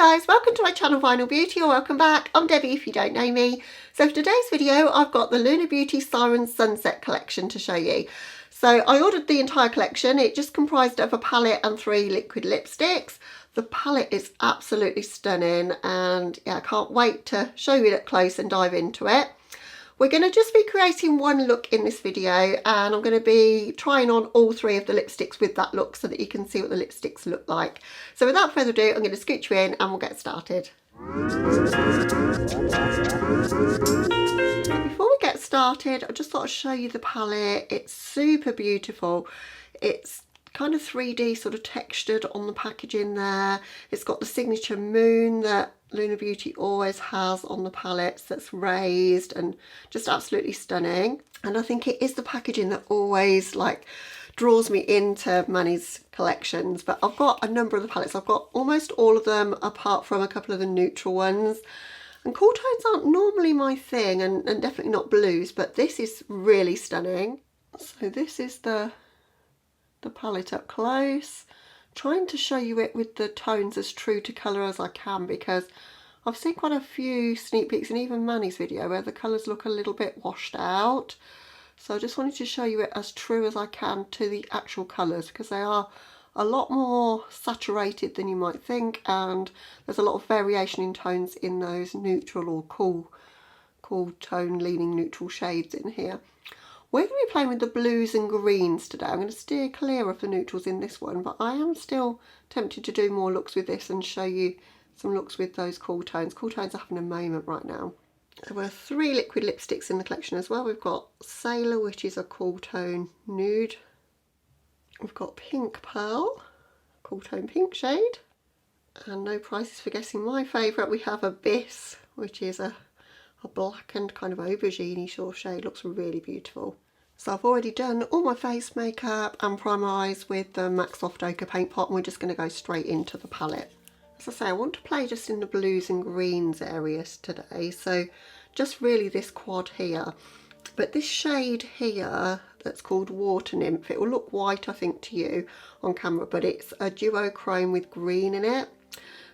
Hi guys, welcome to my channel Vinyl Beauty, or welcome back. I'm Debbie if you don't know me. So for today's video I've got the Lunar Beauty Siren Sunset collection to show you. So I ordered the entire collection. It just comprised of a palette and 3 liquid lipsticks. The palette is absolutely stunning and yeah, I can't wait to show you it up close and dive into it. We're going to just be creating one look in this video, and I'm going to be trying on all 3 of the lipsticks with that look so that you can see what the lipsticks look like. So without further ado, I'm going to scooch you in and we'll get started. Before we get started, I just thought I'd show you the palette. It's super beautiful. It's kind of 3D sort of textured on the packaging there. It's got the signature moon that Lunar Beauty always has on the palettes, that's raised and just absolutely stunning. And I think it is the packaging that always like draws me into Manny's collections. But I've got a number of the palettes. I've got almost all of them apart from a couple of the neutral ones. And cool tones aren't normally my thing, and definitely not blues, but this is really stunning. So this is the palette up close, trying to show you it with the tones as true to colour as I can, because I've seen quite a few sneak peeks and even Manny's video where the colours look a little bit washed out. So I just wanted to show you it as true as I can to the actual colours, because they are a lot more saturated than you might think, and there's a lot of variation in tones in those neutral or cool tone leaning neutral shades in here. We're going to be playing with the blues and greens today. I'm going to steer clear of the neutrals in this one, but I am still tempted to do more looks with this and show you some looks with those cool tones. Cool tones are having a moment right now. There were 3 liquid lipsticks in the collection as well. We've got Sailor, which is a cool tone nude. We've got Pink Pearl, cool tone pink shade. And no prizes for guessing my favourite. We have Abyss, which is a blackened kind of aubergine sort of shade. Looks really beautiful. So I've already done all my face makeup and primer eyes with the MAC Soft Ochre paint pot, and we're just going to go straight into the palette. As I say, I want to play just in the blues and greens areas today, so just really this quad here. But this shade here that's called Water Nymph, it will look white I think to you on camera, but it's a duochrome with green in it.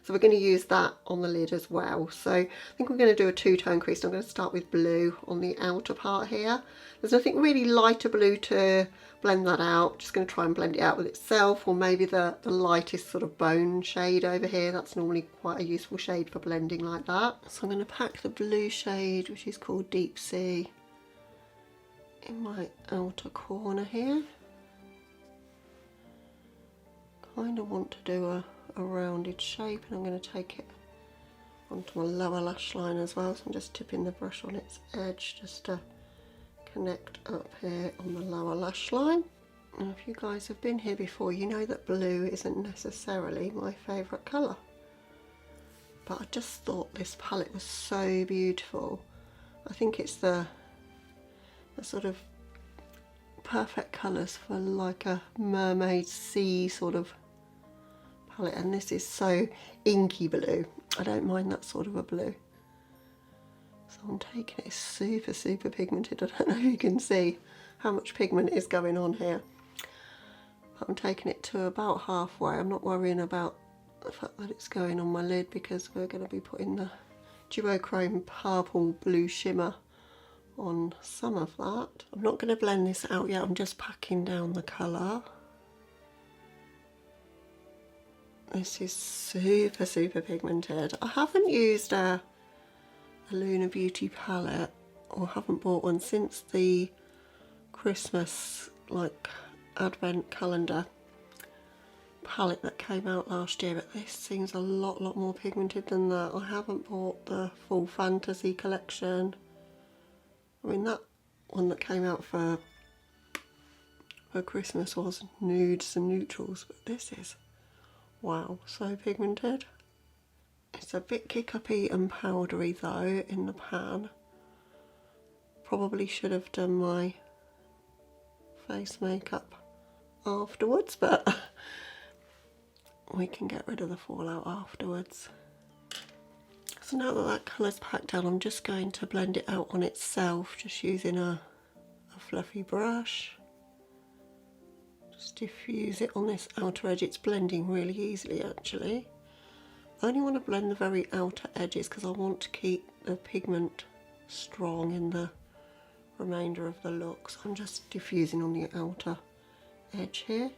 So we're going to use that on the lid as well. So I think we're going to do a 2-tone crease. I'm going to start with blue on the outer part here. There's nothing really lighter blue to blend that out. Just going to try and blend it out with itself, or maybe the lightest sort of bone shade over here. That's normally quite a useful shade for blending like that. So I'm going to pack the blue shade, which is called Deep Sea, in my outer corner here. Kind of want to do a rounded shape, and I'm going to take it onto my lower lash line as well, so I'm just tipping the brush on its edge just to connect up here on the lower lash line. And if you guys have been here before, you know that blue isn't necessarily my favourite colour, but I just thought this palette was so beautiful. I think it's the sort of perfect colours for like a mermaid sea sort of palette, and this is so inky blue. I don't mind that sort of a blue. So I'm taking it, it's super pigmented. I don't know if you can see how much pigment is going on here, but I'm taking it to about halfway. I'm not worrying about the fact that it's going on my lid, because we're going to be putting the duochrome purple blue shimmer on some of that. I'm not going to blend this out yet, I'm just packing down the colour. This is super pigmented. I haven't used a Lunar Beauty palette, or haven't bought one since the Christmas like advent calendar palette that came out last year, but this seems a lot more pigmented than that. I haven't bought the full fantasy collection. I mean, that one that came out for Christmas was nudes and neutrals, but this is, wow, so pigmented. It's a bit kick-uppy and powdery though in the pan. Probably should have done my face makeup afterwards, but we can get rid of the fallout afterwards. So now that that colour's packed down, I'm just going to blend it out on itself, just using a fluffy brush. Just diffuse it on this outer edge. It's blending really easily actually. I only want to blend the very outer edges because I want to keep the pigment strong in the remainder of the look. So I'm just diffusing on the outer edge here.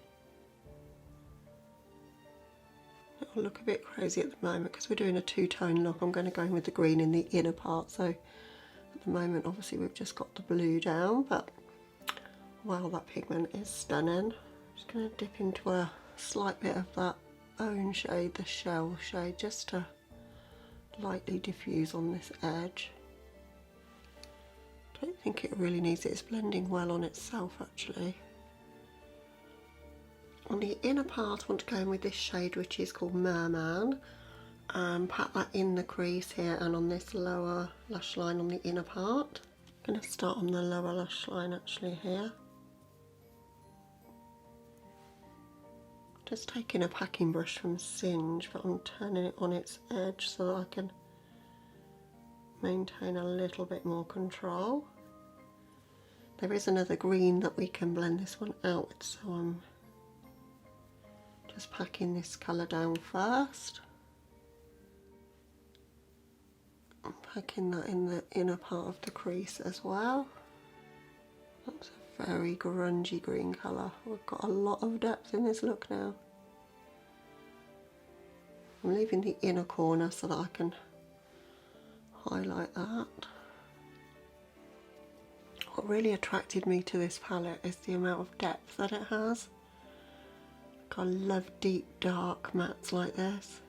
It'll look a bit crazy at the moment because we're doing a two-tone look. I'm going to go in with the green in the inner part. So at the moment, obviously, we've just got the blue down, but wow, that pigment is stunning. I'm just going to dip into a slight bit of that bone shade, the shell shade, just to lightly diffuse on this edge. I don't think it really needs it. It's blending well on itself, actually. On the inner part, I want to go in with this shade, which is called Merman, and pat that in the crease here and on this lower lash line on the inner part. I'm going to start on the lower lash line actually here. Just taking a packing brush from Singe, but I'm turning it on its edge so that I can maintain a little bit more control. There is another green that we can blend this one out with, so I'm just packing this colour down first. I'm packing that in the inner part of the crease as well. That's a very grungy green colour. We've got a lot of depth in this look now. I'm leaving the inner corner so that I can highlight that. What really attracted me to this palette is the amount of depth that it has. I love deep dark mattes like this.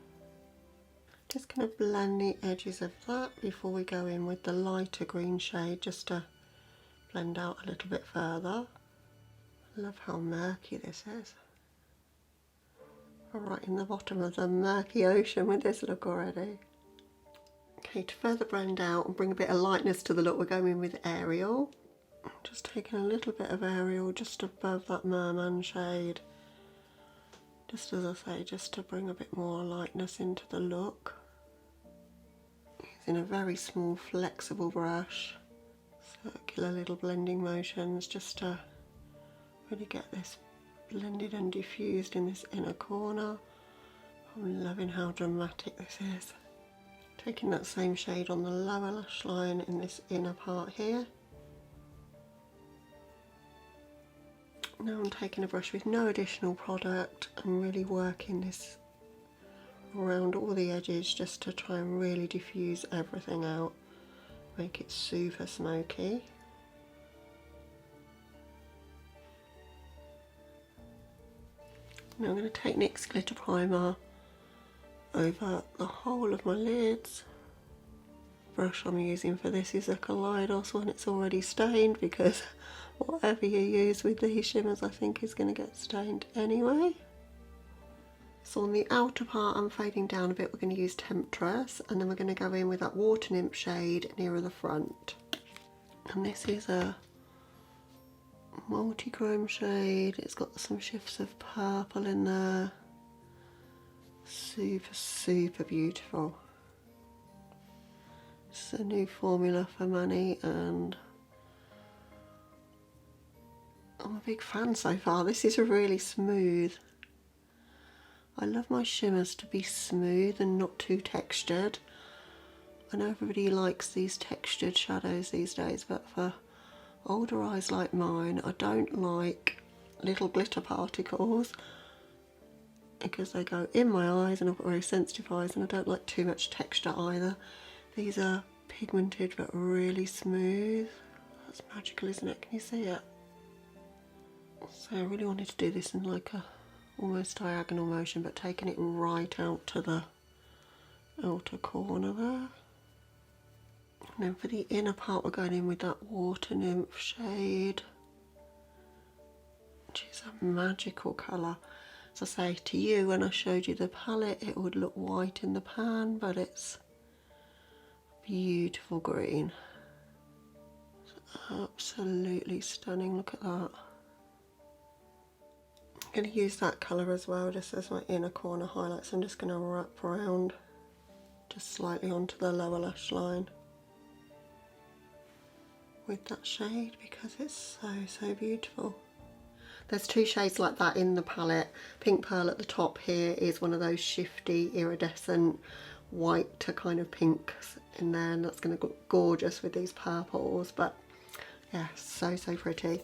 Just going to blend the edges of that before we go in with the lighter green shade, just to blend out a little bit further. I love how murky this is. We're right in the bottom of the murky ocean with this look already. Okay, to further blend out and bring a bit of lightness to the look, we're going in with Ariel. I'm just taking a little bit of Ariel just above that Merman shade. Just as I say, just to bring a bit more lightness into the look. Using a very small flexible brush, circular little blending motions just to really get this blended and diffused in this inner corner. I'm loving how dramatic this is. Taking that same shade on the lower lash line in this inner part here. Now I'm taking a brush with no additional product and really working this around all the edges just to try and really diffuse everything out, make it super smoky. Now I'm going to take NYX Glitter Primer over the whole of my lids. The brush I'm using for this is a Kaleidos one. It's already stained because whatever you use with these shimmers I think is going to get stained anyway. So on the outer part I'm fading down a bit. We're going to use Temptress, and then we're going to go in with that Water Nymph shade nearer the front. And this is a multi-chrome shade. It's got some shifts of purple in there. Super, super beautiful. It's a new formula for money and I'm a big fan so far. This is really smooth. I love my shimmers to be smooth and not too textured. I know everybody likes these textured shadows these days, but for older eyes like mine, I don't like little glitter particles because they go in my eyes and I've got very sensitive eyes, and I don't like too much texture either. These are pigmented but really smooth. That's magical, isn't it? Can you see it? So I really wanted to do this in like a almost diagonal motion, but taking it right out to the outer corner there. And then for the inner part we're going in with that Water Nymph shade, which is a magical colour. As I say to you, when I showed you the palette it would look white in the pan, but it's beautiful green. It's absolutely stunning, look at that. I'm going to use that colour as well just as my inner corner highlight, so I'm just going to wrap around just slightly onto the lower lash line with that shade because it's so, so beautiful. There's two shades like that in the palette. Pink Pearl at the top here is one of those shifty iridescent white to kind of pinks in there, and that's going to look gorgeous with these purples. But yeah, so pretty.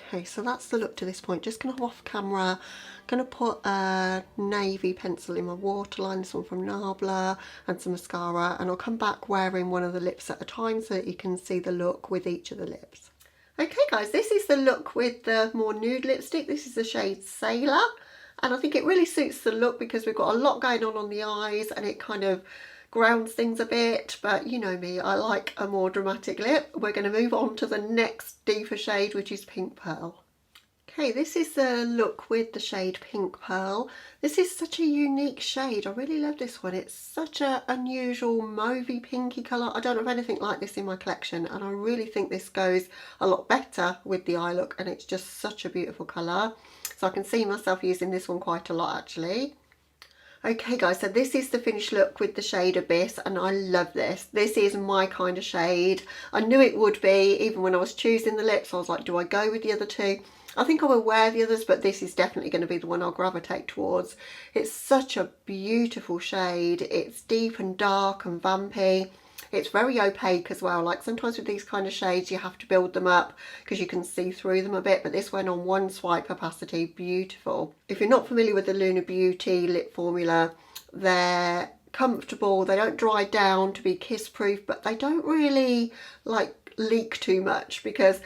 Okay, so that's the look to this point. Just going to off camera, going to put a navy pencil in my waterline, this one from Nabla, and some mascara, and I'll come back wearing one of the lips at a time so that you can see the look with each of the lips. Okay guys, this is the look with the more nude lipstick. This is the shade Sailor, and I think it really suits the look because we've got a lot going on the eyes and it kind of grounds things a bit, but you know me, I like a more dramatic lip. We're going to move on to the next deeper shade, which is Pink Pearl. Okay, this is the look with the shade Pink Pearl. This is such a unique shade. I really love this one. It's such an unusual mauvey pinky colour. I don't have anything like this in my collection, and I really think this goes a lot better with the eye look, and it's just such a beautiful colour. So I can see myself using this one quite a lot actually. Okay guys, so this is the finished look with the shade Abyss, and I love this. This is my kind of shade. I knew it would be, even when I was choosing the lips. I was like, do I go with the other two? I think I will wear the others, but this is definitely going to be the one I'll gravitate towards. It's such a beautiful shade. It's deep and dark and vampy. It's very opaque as well. Like sometimes with these kind of shades you have to build them up because you can see through them a bit, but this went on one swipe opacity. Beautiful. If you're not familiar with the Lunar Beauty lip formula, they're comfortable. They don't dry down to be kiss proof, but they don't really like leak too much, because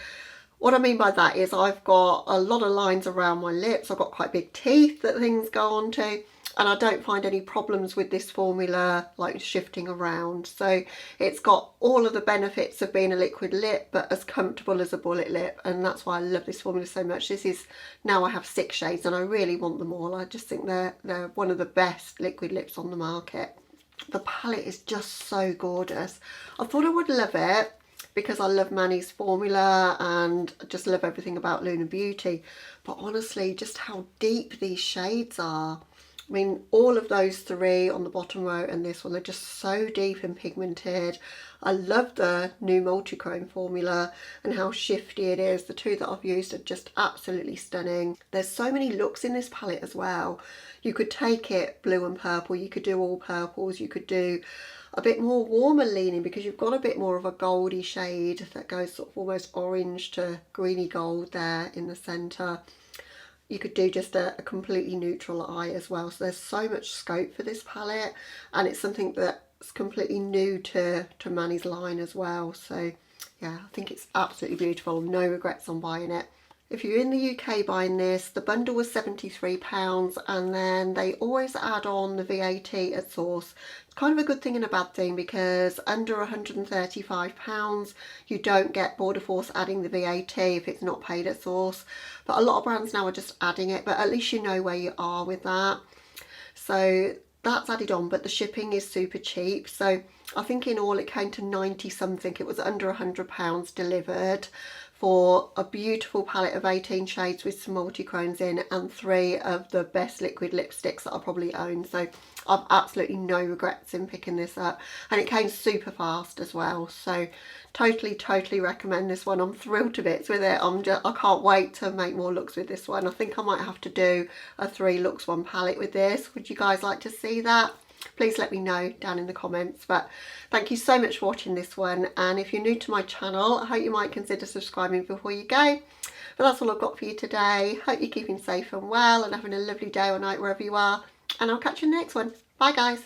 what I mean by that is I've got a lot of lines around my lips. I've got quite big teeth that things go onto, and I don't find any problems with this formula like shifting around. So it's got all of the benefits of being a liquid lip, but as comfortable as a bullet lip, and that's why I love this formula so much. This is, now I have 6 shades and I really want them all. I just think they're one of the best liquid lips on the market. The palette is just so gorgeous. I thought I would love it because I love Manny's formula and I just love everything about Lunar Beauty, but honestly, just how deep these shades are. I mean, all of those 3 on the bottom row and this one, they're just so deep and pigmented. I love the new multi-chrome formula and how shifty it is. The 2 that I've used are just absolutely stunning. There's so many looks in this palette as well. You could take it blue and purple, you could do all purples, you could do a bit more warmer leaning because you've got a bit more of a goldy shade that goes sort of almost orange to greeny gold there in the centre. You could do just a completely neutral eye as well. So there's so much scope for this palette, and it's something that's completely new to Manny's line as well. So yeah, I think it's absolutely beautiful. No regrets on buying it. If you're in the UK buying this, the bundle was £73, and then they always add on the VAT at source. It's kind of a good thing and a bad thing, because under £135 you don't get Border Force adding the VAT if it's not paid at source. But a lot of brands now are just adding it, but at least you know where you are with that. So that's added on, but the shipping is super cheap. So I think in all it came to 90 something. It was under £100 delivered for a beautiful palette of 18 shades with some multi-chromes in, and 3 of the best liquid lipsticks that I probably own. So I've absolutely no regrets in picking this up, and it came super fast as well. So totally recommend this one. I'm thrilled to bits with it. I can't wait to make more looks with this one. I think I might have to do a 3 looks 1 palette with this. Would you guys like to see that? Please let me know down in the comments. But thank you so much for watching this one, and if you're new to my channel, I hope you might consider subscribing before you go. But that's all I've got for you today. Hope you're keeping safe and well and having a lovely day or night wherever you are, and I'll catch you in the next one. Bye guys.